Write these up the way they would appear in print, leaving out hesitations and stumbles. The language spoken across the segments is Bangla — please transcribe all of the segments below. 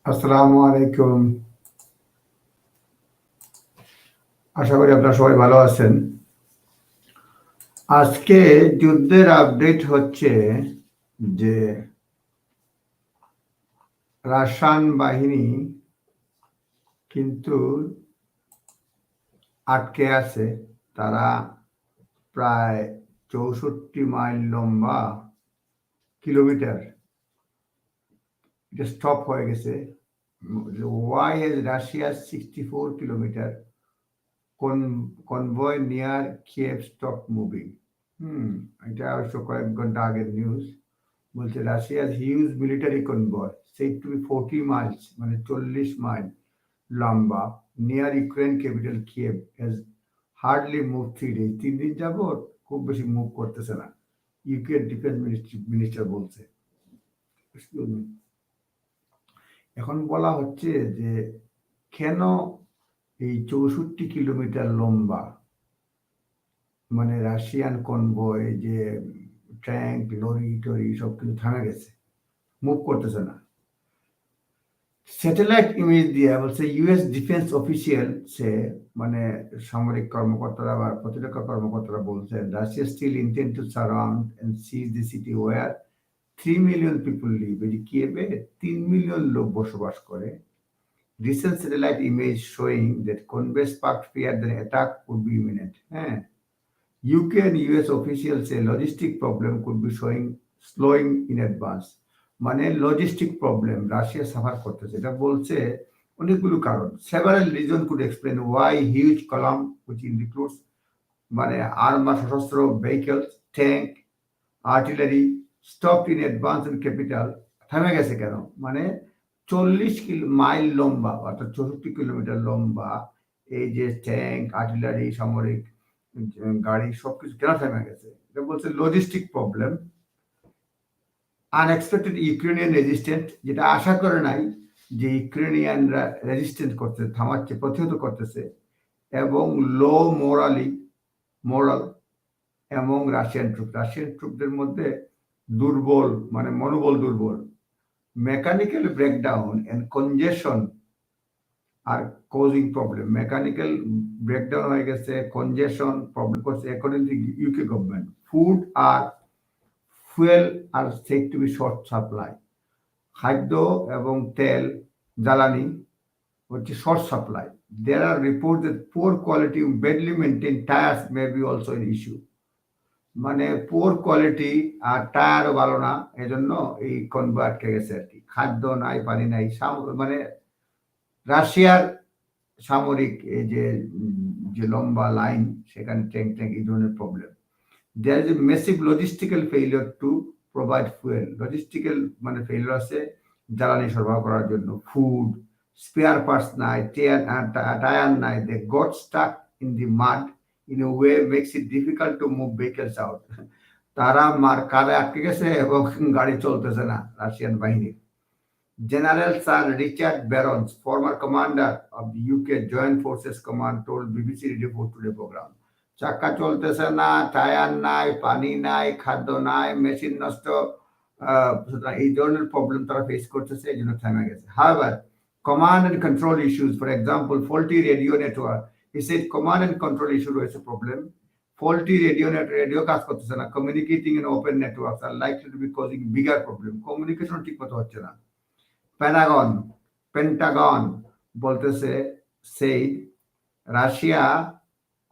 আসসালামু আলাইকুম। আশা করি আপনারা সবাই ভালো আছেন। আজকে যুদ্ধের আপডেট হচ্ছে যে রাশিয়ান বাহিনী কিন্তু আটকে আছে। তারা প্রায় 64 মাইল লম্বা কিলোমিটার এটা স্টপ হয়ে গেছে। Y has Russia 64 kilometre convoy near Kiev stopped moving? এটা অবশ্য কয়েক ঘন্টা আগের নিউজ। বলছে রাশিয়ার huge military convoy said to be 40 miles মানে 40 মাইল লম্বা near Ukraine capital Kyiv has hardly moved 3 days। 3 দিন যাবত খুব বেশি মুভ করতেছে না, ইউকে ডিফেন্স মিনিস্টার বলছে। Excuse me। এখন বলা হচ্ছে যে কেন এই 64 কিলোমিটার লম্বা মানে রাশিয়ান কনভয় যে ট্যাঙ্ক লরি টরি সবকিছু থামে গেছে, মুভ করতেছে না। স্যাটেলাইট ইমেজ দিয়ে বলছে ইউএস ডিফেন্স অফিসিয়াল সে মানে সামরিক কর্মকর্তারা বা প্রতিরক্ষা কর্মকর্তারা বলছেন Russia still intend to surround and siege the city where 3 million people live. এই কিয়েভে 3 মিলিয়ন লোক বসবাস করে। Recent satellite image showing that convoy sparked fear that attack could be imminent. হ্যাঁ, UK and US officials say logistic problem could be slowing in advance। মানে লজিস্টিক প্রবলেম রাশিয়া সাফার করতেছে, এটা বলছে অনেকগুলো কারণ। Several reason could explain why huge column which includes মানে আর্মা সশস্ত্র vehicles tank artillery stopped in advance in capital. থেমে গেছে কেন? মানে 40 মাইল লম্বা অর্থাৎ 64 কিলোমিটার লম্বা এই যে ট্যাঙ্ক আর্টিলারি সামরিক গাড়ি সবকিছু কেন থেমে গেছে? এটা বলছে logistic problem. Unexpected Ukrainian resistant, যেটা আশা করে নাই যে ইউক্রেনিয়ানরা রেজিস্ট্যান্ট করতে থামাচ্ছে, প্রতিহত করতেছে, এবং লো মোরাল এবং রাশিয়ান ট্রুপদের মধ্যে দুর্বল মানে মনোবল দুর্বল। Mechanical breakdown and congestion are causing problem. Mechanical breakdown হয়ে গেছে, কনজেশন প্রবলেম করছে according to UK government. Food আর fuel are said to be short supply. খাদ্য এবং তেল জ্বালানি হচ্ছে short supply. There are report that poor quality badly maintain tyres may be also an issue. মানে পুয়ার কোয়ালিটি আর টায়ারও ভালো না, এজন্য এই কনভয় আটকে গেছে আর কি। খাদ্য নাই, পানি নাই, মানে রাশিয়ার সামরিক এই যে লম্বা লাইন সেখানে ট্যাঙ্ক এই ধরনের problem. There is a massive logistical failure to provide fuel. Logistical মানে ফেইলিওর আছে জ্বালানি সরবরাহ করার জন্য। ফুড, স্পেয়ার পার্টস নাই, টায়ার নাই। They got stuck in the mud in a way makes it difficult to move vehicles out. তারা কাদে আটকে গেছে এবং গাড়ি চলতেছে না রাশিয়ান বাহিনীর। General Sir Richard Barons, former commander of the UK Joint Forces Command, told BBC Radio 4 Today program, চাকা চলতেছে না, টায়ার নাই, পানি নাই, খাদ্য নাই, মেশিন নষ্ট, এই ধরনের প্রবলেম তারা ফেস করতেছে, এই জন্য থেমে গেছে। However, command and control issues, for example, faulty radio network. He said command and control issue রয়েছে প্রবলেম। faulty রেডিও কাজ করতেছে না, communicating in open networks are likely to be causing bigger problem। Communication ঠিক মতো হচ্ছে না। পেন্টাগন বলতেছে said Russia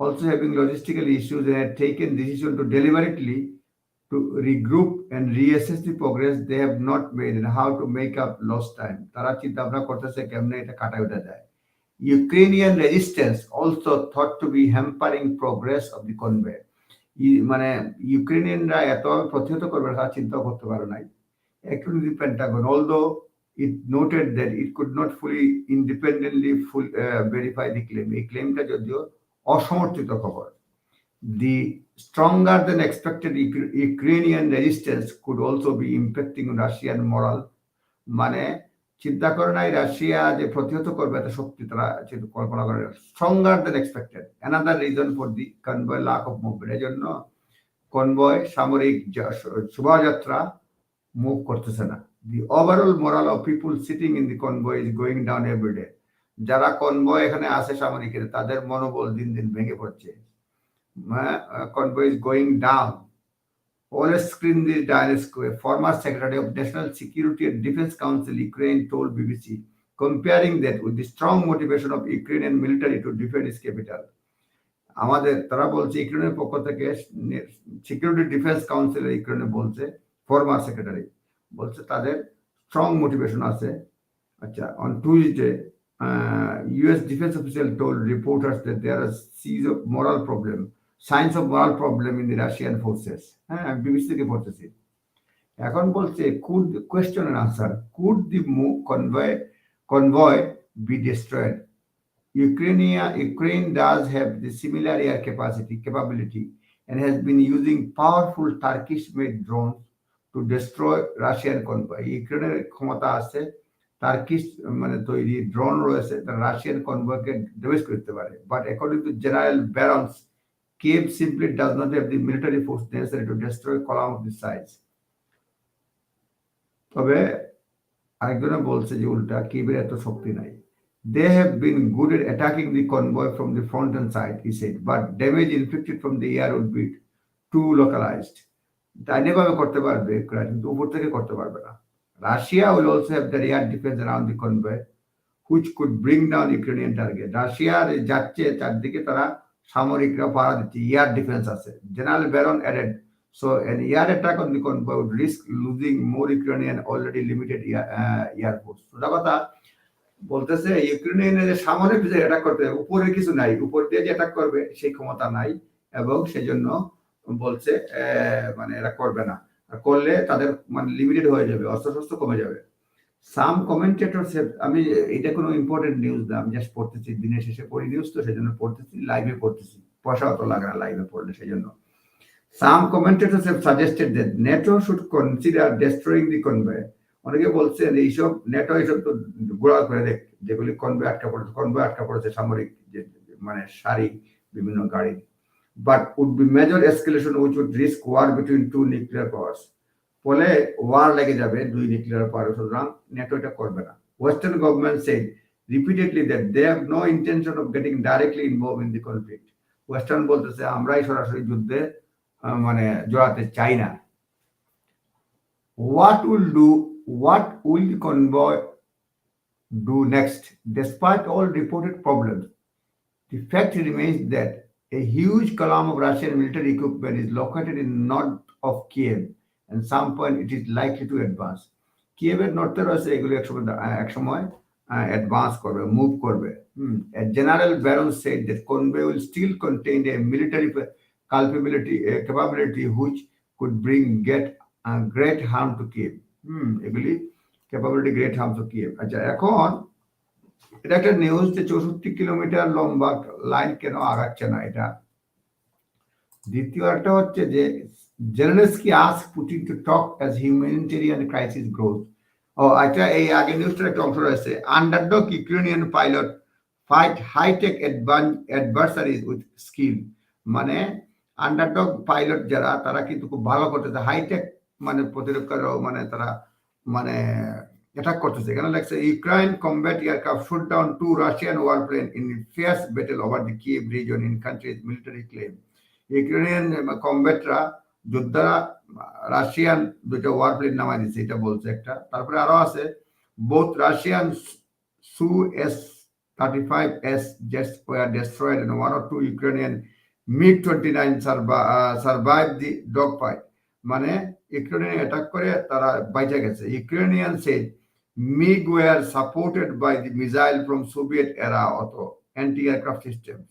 also having logistical issues and had taken decision to deliberately to regroup and reassess the progress they have not made and how to make up lost time। তারা চিন্তা ভাবনা করতেছে কেমনে এটা কাটায় উঠা যায়। Ukrainian resistance also thought to be hampering progress of the convoy। মানে ইউক্রেনিয়ানরা এত প্রতিহত করবে তারা চিন্তা করতে পারে নাই। According to the Pentagon, although it noted that it could not fully independently verify the claim। এই ক্লেমটা যদিও অসমর্থিত খবর। The stronger than expected Ukrainian resistance could also be impacting Russian morale। মানে চিন্তা করে নাই রাশিয়া যে প্রতিহত করবে এত শক্তি তারা কল্পনা করে। Stronger than expected another reason for the convoy lack of movement. এই জন্য কনভয় সামরিক শোভাযাত্রা মুভ করতেছে না। The overall morale of people sitting in the convoy is going down every day. যারা কনভয় এখানে আসে সামরিকের তাদের মনোবল দিন দিন ভেঙে পড়ছে। Convoy is going down. Oles Skrindy-Dailescu, a former Secretary of National Security and Defense Council, Ukraine, told BBC, comparing that with the strong motivation of Ukrainian military to defend its capital. আমাদের তারা বলছে ইউক্রেনের পক্ষ থেকে সিকিউরিটি ডিফেন্স কাউন্সিলের ইউক্রেনে বলছে ফরমার সেক্রেটারি বলছে তাদের স্ট্রং মোটিভেশন আছে। আচ্ছা, on Tuesday, US defense official told reporters that there are signs of moral problem in the Russian forces. হ্যাঁ, বিবিসি থেকে পড়তেছি। এখন বলছে question and answer, could the convoy be destroyed? Ukraine does have the similar air capability and has been using powerful Turkish-made drones to destroy Russian convoy. ইউক্রেনের ক্ষমতা আছে, টার্কিশ মানে তৈরি ড্রোন রয়েছে, রাশিয়ান কনভয়কে ড্যামেজ করতে পারে। But according to general barons, Kiev simply does not have the military force necessary to destroy a column of this size. তবে আরেকজনে বলছে যে উল্টা কিয়েভের এত শক্তি নাই। They have been good at attacking the convoy from the front and side, he said, but damage inflicted from the air would be too localized. ডাইনেভাবে করতে পারবে কিন্তু উপর থেকে করতে পারবে না। Russia will also have the air defense around the convoy, which could bring down Ukrainian target. রাশিয়ার যাচ্ছে চারদিকে তারা সামরিকরা পাহারা দিচ্ছে, এয়ার ডিফেন্স আছে। General Baron added, so an air attack on the convoy would risk losing more Ukrainian already limited air force. সোজা কথা বলতেছে ইউক্রেনের সামরিক যে অ্যাটাক করতে উপরে কিছু নাই, উপর দিয়ে যে অ্যাটাক করবে সেই ক্ষমতা নাই এবং সেজন্য বলছে মানে এরা করবে না, করলে তাদের মানে লিমিটেড হয়ে যাবে, অস্ত্র কমে যাবে। সাম কমেন্টেটরস, আমি এটা কোনো ইম্পর্টেন্ট নিউজ না, আমি জাস্ট পড়তেছি, দিনের শেষে পড়ি নিউজ তো সেজন্য পড়তেছি, লাইভে পড়তেছি, পয়সা অত লাগে না লাইভে পড়লে সেজন্য। Some commentators have suggested that NATO should consider destroying the convoy. অনেকে বলছে যে এইসব নেটো এইসব তো গোড়া করে দেখ, যেগুলি কনভয় আটকা পড়েছে সামরিক যে মানে সারি বিভিন্ন গাড়ি, but would be major escalation which would risk war between two nuclear powers. ফলে ওয়ার লেগে যাবে দুই নিউক্লিয়ার পাওয়ার, সুতরাং নেটো এটা করবে না। Western government said repeatedly that they have no intention of getting directly involved in the conflict. Western বলতেছে আমরাই সরাসরি যুদ্ধে মানে জড়াতে চাই না। What will the convoy do next? Despite all reported problems, the fact remains that a huge column of Russian military equipment is located in north of Kiev, and some point it is likely to advance. Kiev-এর নর্থে রয়েছে এগুলো একসময় অ্যাডভান্স করবে, মুভ করবে। A general baron said that convoy will still contain a military capability which could bring great harm to Kiev. এগুলি capability great harm to Kiev. আচ্ছা, এখন এটা একটা নিউজ যে 64 কিলোমিটার লম্বা লাইন কেন আগাচ্ছে না এটা। দ্বিতীয় একটা হচ্ছে যে Zelensky ask Putin to talk as humanitarian crisis growth. ও আচ্ছা, এই আগে নিউজটার একটা অংশ রয়েছে, underdog Ukrainian pilot fight high tech adversaries with skill. মানে আন্ডারডগ পাইলট যারা তারা কিন্তু খুব ভালো করতেছে, হাইটেক মানে প্রতিরক্ষার মানে তারা মানে অ্যাটাক করতেছে। এখানে লাগছে Ukraine combat aircraft shoot down 2 Russian warplane in fierce battle over the Kyiv region in country's military claim. Ukrainian কমব্যাটরা যোদ্ধারা রাশিয়ান দুটো ওয়ারপ্লেন নামাই দিচ্ছে, এটা বলছে একটা। তারপরে আরো আছে both Russian Su-35S jets were destroyed and 1 or 2 Ukrainian MiG-29 survived the dogfight. মানে ইউক্রেনিয়ান অ্যাটাক করে তারা বাইচা গেছে। Ukrainian said MiG were supported by the missile from Soviet era auto anti-aircraft systems.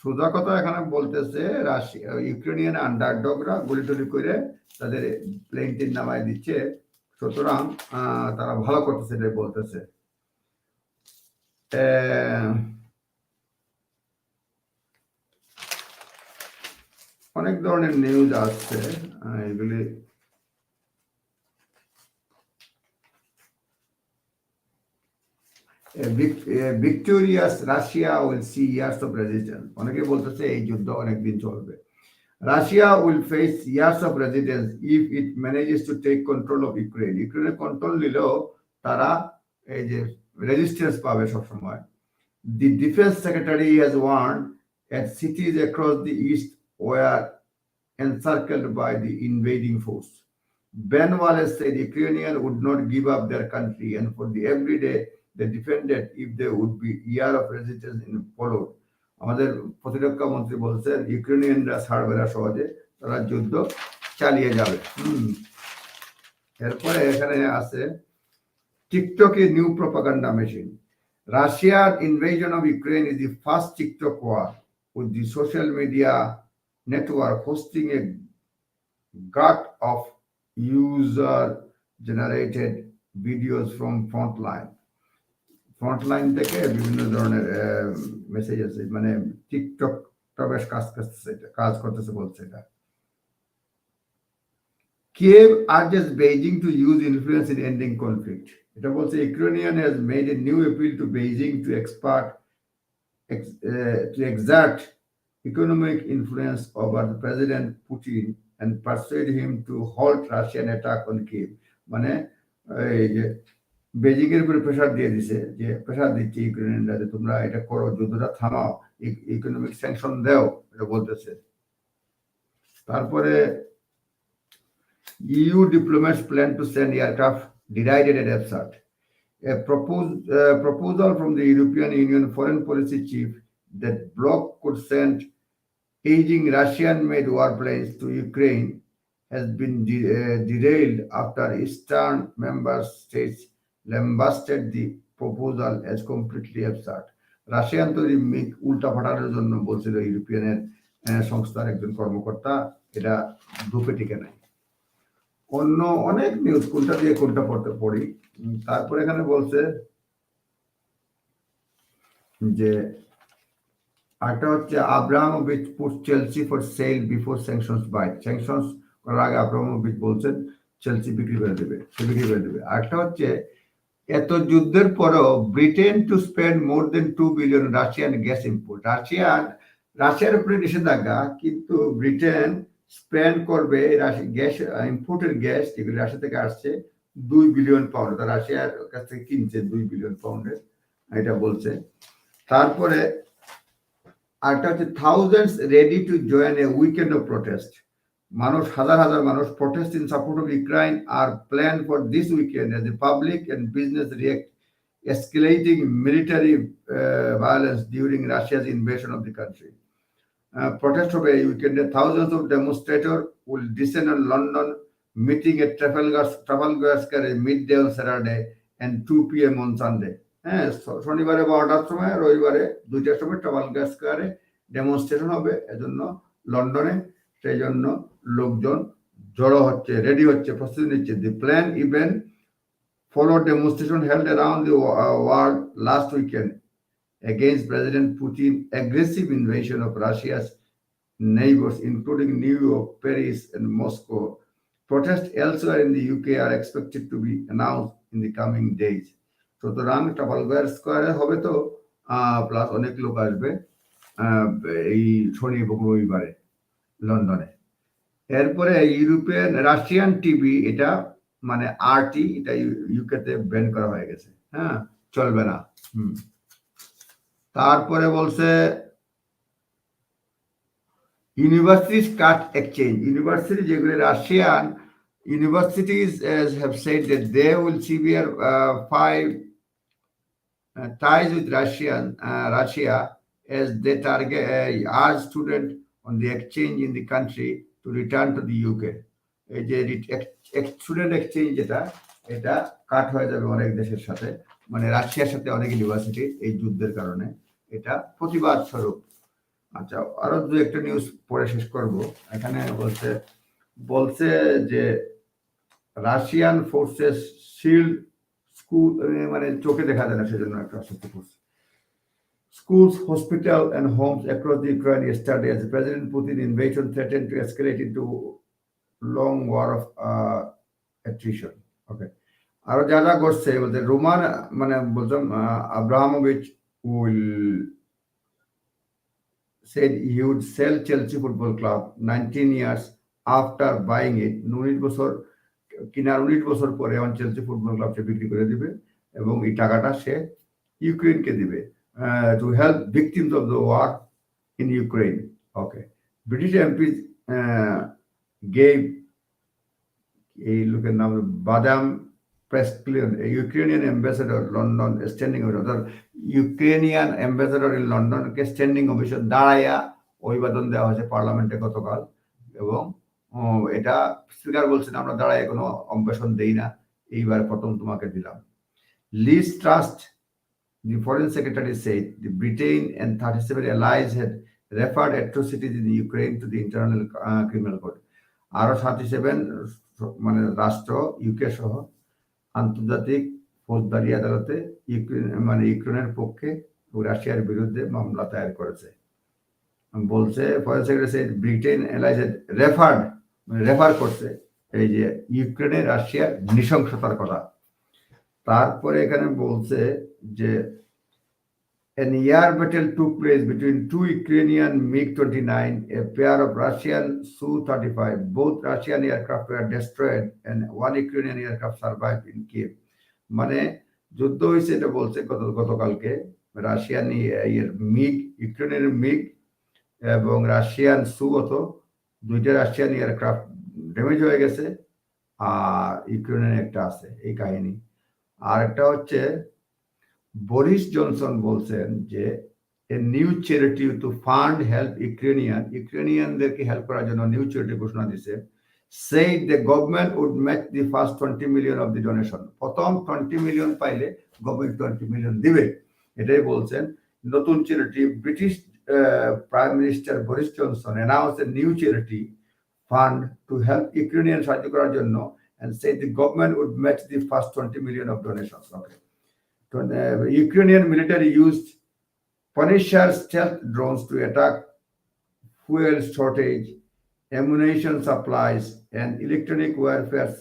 সোজা কথা এখানে বলতেছে রাশিয়া ইউক্রেনিয়ান আন্ডারডগরা গুলি টুলি করে তাদের প্লেন টেন নামায় দিচ্ছে, সুতরাং তারা ভালো করতেছে এটাই বলতেছে। অনেক ধরনের নিউজ আসছে এগুলি। Victorious Russia will see years of resistance. অনেকে বলতেছে এই যুদ্ধ অনেকদিন চলবে। Russia will face years of resistance if it manages to take control of Ukraine. ইউক্রেনের কন্ট্রোল নিলেও তারা এই যে রেজিস্ট্যান্স পাবে সবসময়। The defense secretary has warned that cities across the east were encircled by the invading force. Ben Wallace said Ukrainians would not give up their country, and for the everyday they defended if there would be year of resistance in followed. আমাদের প্রতিরক্ষা মন্ত্রী বলছেন ইউক্রেনিয়ানরা ছাড়বে না সহজে, তারা যুদ্ধ চালিয়ে যাবে। এরপরে এখানে আছে TikTok a new propaganda machine. Russia's invasion of Ukraine is the first TikTok war, with the social media network hosting a glut of user-generated videos from frontline. Frontline থেকে বিভিন্ন ধরনের মেসেজ আছে, মানে টিকটকটা বেশ কাজ করতেছে বলছে এটা। Kiev urges Beijing to use influence in ending conflict. এটা বলছে Ukrainian has made a new appeal to Beijing to exert economic influence over President Putin and persuade him to halt Russian attack on Kiev. মানে এই যে বেজিং এর উপরে প্রেসার দিয়ে দিছে, যে প্রেসার দিচ্ছে ইউক্রেনিয়ানরা যে তোমরা এটা করো, যুদ্ধটা থামাও, ইকোনমিক স্যাংশন দাও, এটা বলতেছে। তারপরে EU diplomats plan to send aircraft derided as absurd. A proposal from the European Union foreign policy chief that bloc could send aging Russian-made warplanes to Ukraine has been derailed after Eastern member states lambasted the proposal as completely absurd. Russian তৈরি মিগ উল্টা ফাটানোর জন্য বলছিল ইউরোপিয়ানের সংস্থার একজন কর্মকর্তা, এটা ধূপে টিকে নাই। অন্য অনেক নিউজ কোনটা দিয়ে কোনটা পড়ি। তারপর এখানে বলছে যে একটা হচ্ছে Abramovich put Chelsea for sale before sanctions bite. Sanctions করার আগে আব্রাহামোভিচ বলছেন চেলসি বিক্রি করে দেবে। আরেকটা হচ্ছে এত যুদ্ধের পরেও Britain to spend more than 2 billion Russian gas import. রাশিয়ার উপরে নিষেধাজ্ঞা, কিন্তু ব্রিটেন স্পেন্ড করবে গ্যাস ইম্পোর্টের গ্যাস যেগুলো রাশিয়া থেকে আসছে 2 বিলিয়ন পাউন্ড, তা রাশিয়ার কাছ থেকে কিনছে 2 বিলিয়ন পাউন্ডের, এটা বলছে। তারপরে আরেকটা হচ্ছে thousands ready to join A weekend of protest. মানুষ, হাজার মানুষ protest in support of Ukraine are planned for this weekend as the public and business react escalating military violence during Russia's invasion of the country. Protest of a weekend, thousands of demonstrators will descend on London, meeting at Trafalgar Square midday on Saturday and 2 p.m. on Sunday. শনিবারে 12টার সময়, রবিবারে 2টার সময় ট্রাফালগার স্কয়ারে ডেমনস্ট্রেশন হবে, এজন্য লন্ডনে সেই জন্য লোকজন জড়ো হচ্ছে, রেডি হচ্ছে, প্রস্তুতি নিচ্ছে। The planned event followed demonstration held around the world last weekend against President Putin's aggressive invasion of Russia's neighbors, including New York, Paris, and Moscow. Protests elsewhere in the UK are expected to be announced in the coming days. সুতরাং ট্রাফালগার স্কয়ারে হবে তো, প্লাস অনেক লোক আসবে এই শনি এবং রবিবারে লন্ডনে। এরপরে ইউরোপিয়ান রাশিয়ান টিভি, এটা মানে আরটি, এটা ইউকেতে ব্যান করা হয়ে গেছে, চলবে না। তারপরে বলছে ইউনিভার্সিটিজ কাট এক্সচেঞ্জ। ইউনিভার্সিটি যেগুলো Russian universities have said that they will sever 5 ties with Russia as they target urge students on the exchange in the country to return to the UK. এই যে স্টুডেন্ট এক্সচেঞ্জ এটা কাট হয়ে যাবে অনেক দেশের সাথে, মানে রাশিয়ার সাথে অনেক ইউনিভার্সিটি এই যুদ্ধের কারণে, এটা প্রতিবাদ স্বরূপ। আচ্ছা, আরো দু একটা নিউজ পরে শেষ করব। এখানে বলছে যে রাশিয়ান ফোর্সেস শিল্ড স্কুল, মানে চোখে দেখা যায় না সেজন্য একটা সত্যি করছে, schools, hospitals, and homes across the Ukraine yesterday as President Putin invasion threatened to escalate into long war of attrition. Okay. আরো যা ঘটছে বলতে রোমান, মানে বলতাম আব্রাহামোভিচ will said he would sell Chelsea Football Club 19 years after buying it. 19 বছর কিনার 19 বছর পরে এখন চেলসি ফুটবল ক্লাব সে বিক্রি করে দিবে এবং এই টাকাটা সে ইউক্রেনকে দিবে to help victims of the war in Ukraine. Okay, British MPs gave, এই লোকের নাম বাদাম প্রেসক্লিয়ন, Ukrainian ambassador London standing officer, অর্থাৎ ইউক্রেনিয়ান অ্যাম্বাসেডর ইন লন্ডনকে স্ট্যান্ডিং অফিসার দাঁড়াইয়া অভিবাদন দেওয়া হয়েছে পার্লামেন্টে গতকাল। এবং এটা স্পিকার বলছেন আমরা দাঁড়ায় কোনো অম্বেষণ দেই না, এইবার প্রথম তোমাকে দিলাম। Liz Truss, the foreign secretary said the Britain and 37 allies had referred atrocities in Ukraine to the internal criminal court. আরো 37 মানে রাষ্ট্র ইউকে সহ আন্তর্জাতিক ফৌজদারি আদালতে ইউক্রেনের পক্ষে রাশিয়ার বিরুদ্ধে মামলা দায়ের করেছে। বলছে foreign secretary Britain allies refer করছে এই যে ইউক্রেনে রাশিয়ার নৃশংসতার কথা। তারপরে এখানে বলছে যে an air battle took place between two Ukrainian MiG-29, a pair of Russian Su-35. Both Russian aircraft were destroyed and one Ukrainian aircraft survived in Kiev. মানে যুদ্ধ হয়েছে এটা বলছে গতকালকে রাশিয়ান মিগ, ইউক্রেনের মিগ এবং রাশিয়ান সু-অত দুইটা রাশিয়ান এয়ারক্রাফট ড্যামেজ হয়ে গেছে, আর ইউক্রেনের একটা আছে এই কাহিনী। আর একটা হচ্ছে বরিস জনসন বলছেন যে a new charity to fund help ইউক্রেনিয়ানদেরকে হেল্প করার জন্য নিউ চ্যারিটি ঘোষণা দিয়েছে। সেই the government would match the first 20 million of the donation, প্রথম 20 মিলিয়ন পাইলে গভর্নমেন্ট 20 মিলিয়ন দিবে, এটাই বলছেন নতুন charity. British prime minister Boris Johnson announce A new charity fund to help Ukrainian সাহায্য করার জন্য and said the government would match the first 20 million of donations. Okay. Ukrainian military used Punisher stealth drones to attack fuel shortage, ammunition supplies, and electronic warfare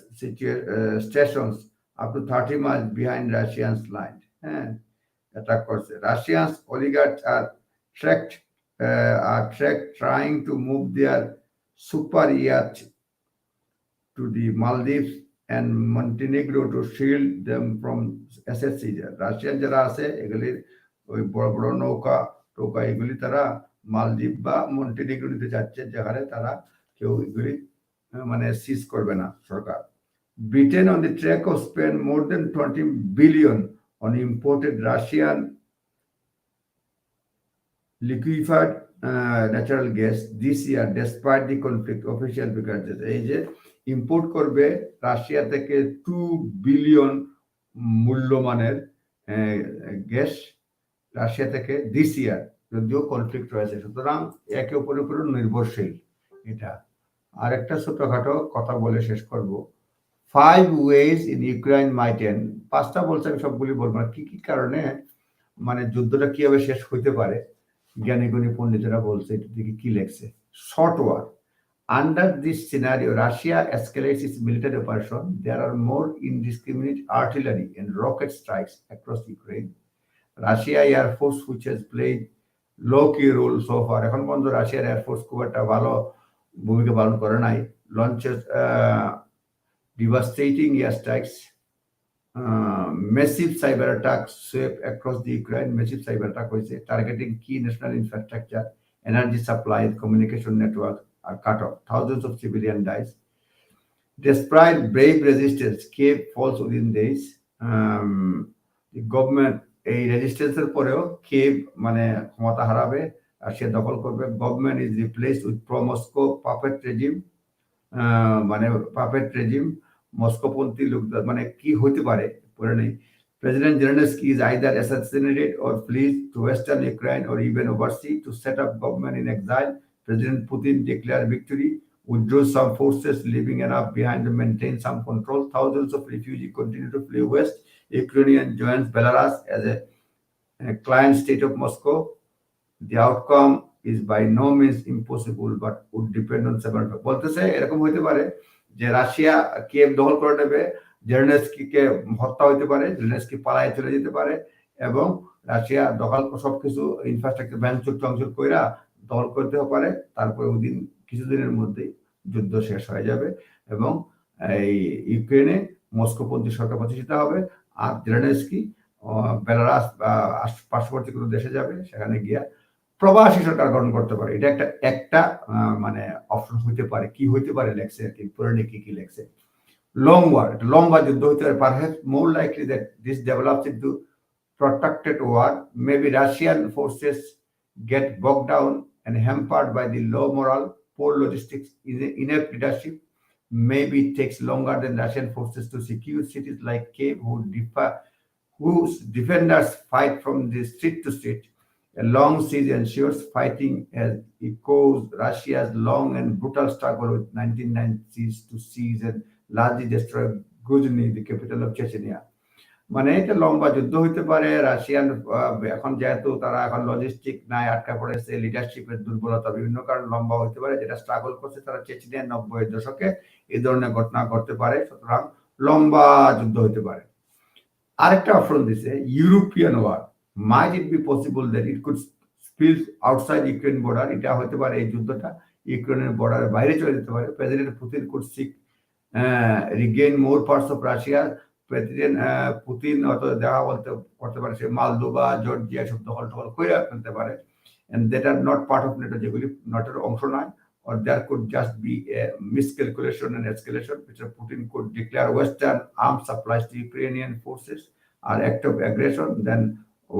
stations up to 30 miles behind Russians' line. Attack course. Russians oligarchs are tracked trying to move their super yacht to the Maldives and Montenegro to shield them from asset seizure. Russian যারা আছে এগুলির ওই বড় বড় নৌকা টোকা এগুলি তারা মালদ্বীপ বা মন্টিনিগ্রো নিতে যাচ্ছে, যেখানে তারা কেউ এগুলি মানে সিজ করবে না সরকার। Britain on the track of spend more than 20 billion on imported Russian liquefied natural gas this year despite the conflict, official figures। এই যে ইম্পোর্ট করবে রাশিয়া থেকে 2 বিলিয়ন মূল্যমানের গ্যাস রাশিয়া থেকে দিস ইয়ার, যদিও কনফ্লিক্ট রয়েছে, সুতরাং একে অপরের উপর নির্ভরশীল এটা। আর একটা ছোটখাটো কথা বলে শেষ করব। 5 ways in Ukraine might end, 5টা বলছে, আমি সবগুলি বলবো না, কি কি কারণে মানে যুদ্ধটা কিভাবে শেষ হইতে পারে জ্ঞানী গুণী পণ্ডিতেরা বলছে, এটা থেকে কি লেখছে। Short war, under this scenario Russia escalates its military operation, there are more indiscriminate artillery and rocket strikes across Ukraine. Russia Air Force, which has played low key role so far, এখন পর্যন্ত রাশিয়ার এয়ার ফোর্স খুব একটা ভালো ভূমিকা পালন করে নাই, launches devastating airstrikes, massive cyber attacks swept across the Ukraine, massive cyber attack হয়েছে, targeting key national infrastructure, energy supply, communication network are cut off. Thousands of civilian dies. Despite brave resistance, Kiev falls within days. The government এই রেজিস্ট্যান্সের পরেও কিয়েভ মানে ক্ষমতা হারাবে, রাশিয়া দখল করবে। Government is replaced with pro Moscow puppet regime, মানে পাপেট রেজিম, মস্কোপন্থী লোক, মানে কি হতে পারে পরে নেই। President Zelensky is either assassinated or flees to western Ukraine or even overseas to set up government in exile. President Putin declared victory, withdrew some forces, leaving enough behind to maintain some control. Thousands of refugees continue to flee west. Ukraine joins Belarus as a client state of Moscow. The outcome is by no means impossible, but would depend on several factors. বলতেছে এরকম হইতে পারে যে রাশিয়া কিয়েভ দখল করে নেবে, জেলেনস্কিকে হত্যা হইতে পারে, জেলেনস্কি পালায় চলে যেতে পারে, এবং রাশিয়া দখল সবকিছু ইনফ্রাস্ট্রাকচার ভাঙচুর কইরা দখল করতে পারে, তারপরে ওই দিন কিছুদিনের মধ্যেই যুদ্ধ শেষ হয়ে যাবে এবং এই ইউক্রেনে মস্কোপন্থী সরকার প্রতিষ্ঠিত হবে। আর জেলেনস্কি বেলারাস বা পার্শ্ববর্তী কোনো দেশে যাবে, সেখানে গিয়া প্রবাসী সরকার গঠন করতে পারে। এটা একটা মানে অপশন হইতে পারে। কি হইতে পারে লেখছে আর কি, পুরাণে কি লেখছে। লং ওয়ার, একটা লম্বা যুদ্ধ হইতে পারে। Perhaps more likely that this develops into protracted war. Maybe Russian forces get bogged down and hampered by the low morale, poor logistics, inept leadership. Maybe it takes longer than Russian forces to secure cities like Kiev, whose defenders fight from the street to street. A long siege ensures, fighting as echoes Russia's long and brutal struggle with 1990s to seize and largely destroy Grozny, the capital of Chechnya. মানে এটা লম্বা যুদ্ধ হইতে পারে। রাশিয়ান এখন যেহেতু তারা এখন লজিস্টিক নাই আটকা পড়েছে, লিডারশিপের দুর্বলতা, বিভিন্ন কারণ লম্বা হইতে পারে, যেটা স্ট্রাগল করছে তারা চেচনিয়া 90-এর দশকে, এই ধরনের ঘটনা ঘটতে পারে। সুতরাং লম্বা যুদ্ধ হইতে পারে। আরেকটা অপশন দিছে European war. Might it be possible that it could spill outside Ukraine border. এটা হতে পারে এই যুদ্ধটা ইউক্রেনের বর্ডারের বাইরে চলে যেতে পারে। President Putin could seek regain more parts of Russia. President Putin হয়তো দেখা করতে পারে, সে মালদোভা, জর্জিয়া সব দখল করে ফেলতে পারে, and that are not part of NATO, যেগুলি নটের অংশ নয়, or there could just be a miscalculation and escalation. Mr. Putin could declare Western arms supplies to Ukrainian forces are act of aggression, then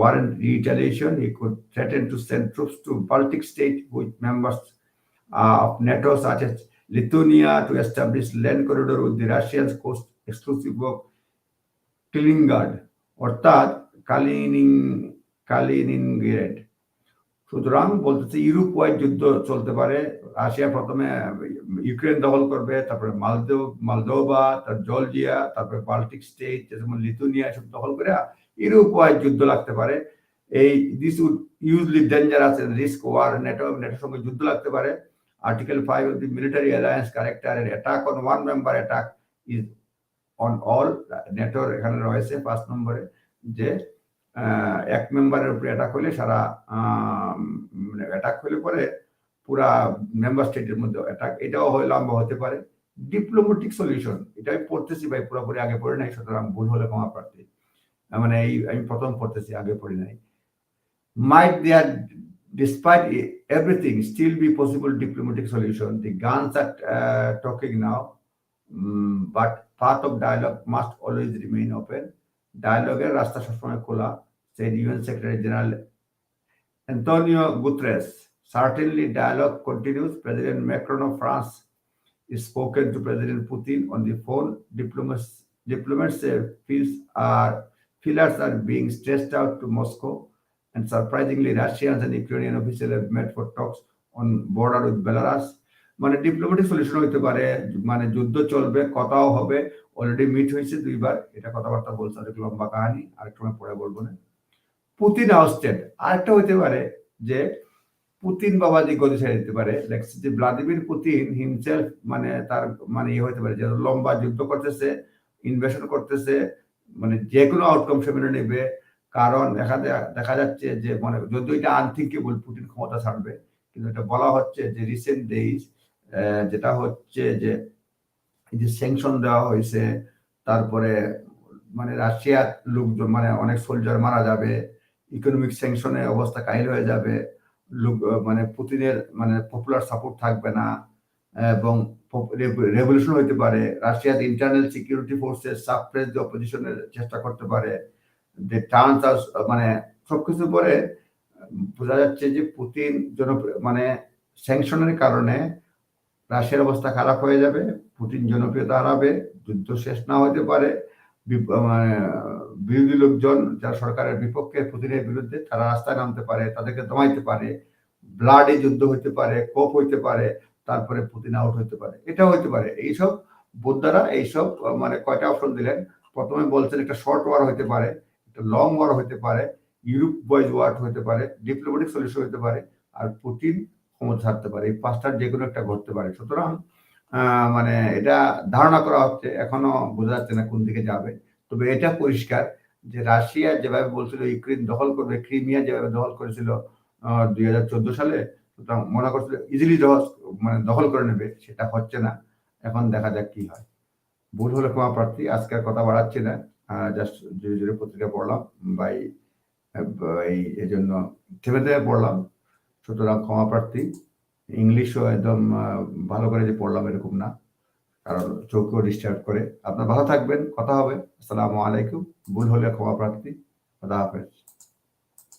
warrant retaliation. He could threaten to send troops to Baltic states with members of NATO such as Lithuania to establish land corridor with the Russians coast exclusive of Kaliningrad, অর্থাৎ কালিনিনগ্রেড। সুতরাং বলতেছে ইউরোপ ওয়াইড যুদ্ধ চলতে পারে। রাশিয়া প্রথমে ইউক্রেন দখল করবে, তারপরে মালদোভা, তারপর জর্জিয়া, তারপরে বাল্টিক স্টেট যেমন লিথুনিয়া সব দখল করে ইউরোপ ওয়াইড যুদ্ধ লাগতে পারে। এই this would hugely dangerous and risk war. নেটোর সঙ্গে যুদ্ধ লাগতে পারে। Article 5 of the military alliance charter attack on one member attack is on all. নেটোর এখানে রয়েছে 5 নম্বরে যে এক মেম্বারের উপরে অ্যাটাক হলে সারা মানে অ্যাটাক হলে পরে পুরা মেম্বার স্টেটের মধ্যে অ্যাটাক, এটাও লম্বা হতে পারে। ডিপ্লোম্যাটিক সলিউশন, এটা আমি পড়তেছি ভাই, পুরোপুরি আগে পড়ে নাই, সুতরাং ভুল হলে ক্ষমা প্রার্থী। মানে এই আমি প্রথম পড়তেছি, আগে পড়ি নাই। Might there, despite everything, still be possible diplomatic solution? The guns are talking now, but path of dialogue must always remain open. Dialogue-এর রাস্তা সবসময় খোলা, said UN Secretary General Antonio Guterres. Certainly dialogue continues. President Macron of France is spoken to President Putin on the phone. Diplomats feelers are being stretched out to Moscow, and surprisingly Russians and Ukrainian officials have met for talks on border with Belarus. মানে ডিপ্লোম্যাটিক সলিউশন হইতে পারে, মানে যুদ্ধ চলবে, কথাও হবে, অলরেডি মিট হয়েছে 2 বার, এটা কথাবার্তা বলছে, অনেক লম্বা কাহিনী, আরেকটু পরে বলবো না। পুতিন আউস্টেড, আরেকটা হইতে পারে যে পুতিন বাবাজি গদি ছেড়ে দিতে পারে। যে ভ্লাদিমির পুতিন হিমসেলফ মানে তার মানে ইয়ে হইতে পারে যে লম্বা যুদ্ধ করতেছে, ইনভেশন করতেছে, মানে যে কোনো আউটকাম সে মেনে নেবে। কারণ দেখা যাচ্ছে যে মানে যদিও এটা আনথিঙ্কেবল পুতিন ক্ষমতা ছাড়বে, কিন্তু এটা বলা হচ্ছে যে রিসেন্ট ডেইজ যেটা হচ্ছে যে স্যাংশন দেওয়া হয়েছে, তারপরে মানে রাশিয়ার লোকজন মানে অনেক সোলজার মারা যাবে, ইকোনমিক স্যাংশনে অবস্থা কাহিল হয়ে যাবে, মানে পুতিনের মানে পপুলার সাপোর্ট থাকবে না এবং রেভলিউশন হইতে পারে। রাশিয়ার ইন্টারনাল সিকিউরিটি ফোর্সেস সাপ্রেস দি অপোজিশনের চেষ্টা করতে পারে। যে টার্নস মানে সবকিছু পরে বোঝা যাচ্ছে যে পুতিন মানে স্যাংশনের কারণে রাশিয়ার অবস্থা খারাপ হয়ে যাবে, পুতিন জনপ্রিয়তা হারাবে, যুদ্ধ শেষ না হতে পারে, মানে বিরোধী লোকজন যারা সরকারের বিপক্ষে পুতিনের বিরুদ্ধে তারা রাস্তায় নামতে পারে, তাদেরকে দমাইতে পারে, ব্লাডি যুদ্ধ হইতে পারে, কোপ হইতে পারে, তারপরে পুতিন আউট হইতে পারে, এটাও হইতে পারে। এইসব বোদ্ধারা এইসব মানে কয়টা অপশন দিলেন। প্রথমে বলছেন একটা শর্ট ওয়ার হইতে পারে, একটা লং ওয়ার হইতে পারে, ইউরোপ ওয়াইজ ওয়ার হইতে পারে, ডিপ্লোম্যাটিক সলিউশন হইতে পারে, আর পুতিন ক্ষমতা ছাড়তে পারে। এই 5টার যে কোনো একটা ঘটতে পারে। সুতরাং মানে এটা ধারণা করা হচ্ছে, এখনো বোঝা যাচ্ছে না কোন দিকে যাবে। তবে এটা পরিষ্কার যে রাশিয়া যেভাবে বলছিল ইউক্রেন দখল করবে, ক্রিমিয়া যেভাবে দখল করেছিল 2014 সালে, সুতরাং মনে করছিল ইজিলি মানে দখল করে নেবে, সেটা হচ্ছে না। এখন দেখা যাক কি হয়। ভুল হলে ক্ষমা প্রার্থী, আজকে আর কথা বাড়াচ্ছি না, জাস্ট জোরে জোরে পত্রিকা পড়লাম বাই এই জন্য থেমে থেমে পড়লাম। সুতরাং ক্ষমা প্রার্থী। ইংলিশও একদম ভালো করে যে পড়লাম এরকম না, কারণ চোখও ডিস্টার্ব করে। আপনার ভালো থাকবেন, কথা হবে। আসসালামু আলাইকুম। ভুল হলে ক্ষমা প্রার্থী। খোদা হাফেজ।